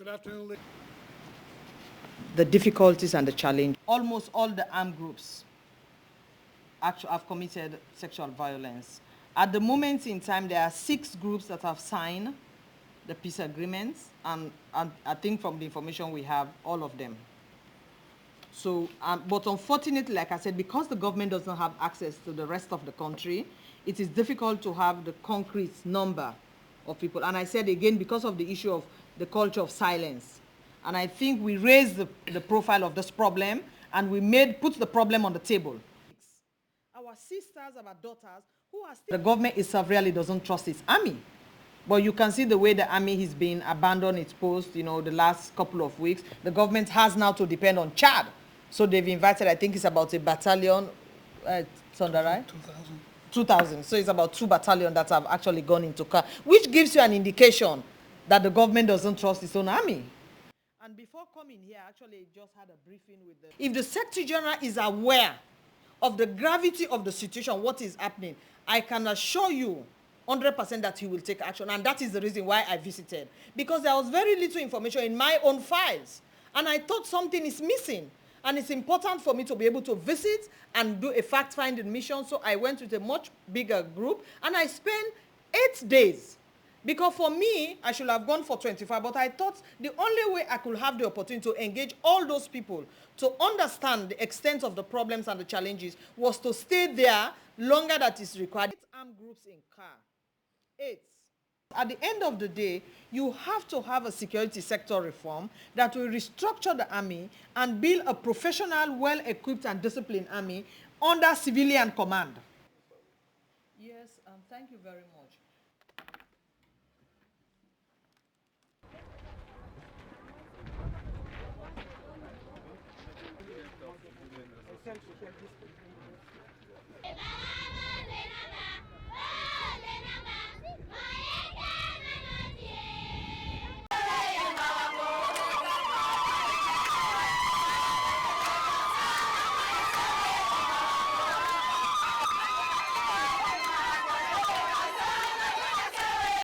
Good afternoon. The difficulties and the challenge. Almost all the armed groups actually have committed sexual violence. At the moment in time, there are 6 groups that have signed the peace agreements, and I think from the information we have, all of them. So, but unfortunately, like I said, because the government doesn't have access to the rest of the country, it is difficult to have the concrete number of people. And I said again, because of the issue of the culture of silence. And I think we raised the profile of this problem, and we put the problem on the table. Our sisters, our daughters, who are still... The government itself really doesn't trust its army. But you can see the way the army has been abandoned its post, the last couple of weeks. The government has now to depend on Chad. So they've invited, I think it's about a battalion, Sondarai? 2,000. 2,000. So it's about 2 battalions that have actually gone into Chad, which gives you an indication that the government doesn't trust its own army. And before coming here, actually just had a briefing with the... If the Secretary General is aware of the gravity of the situation, what is happening, I can assure you 100% that he will take action. And that is the reason why I visited. Because there was very little information in my own files. And I thought something is missing. And it's important for me to be able to visit and do a fact-finding mission. So I went with a much bigger group. And I spent 8 days. Because for me, I should have gone for 25. But I thought the only way I could have the opportunity to engage all those people to understand the extent of the problems and the challenges was to stay there longer than is required. 8 armed groups in car. 8. At the end of the day, you have to have a security sector reform that will restructure the army and build a professional, well-equipped and disciplined army under civilian command. Yes, thank you very much.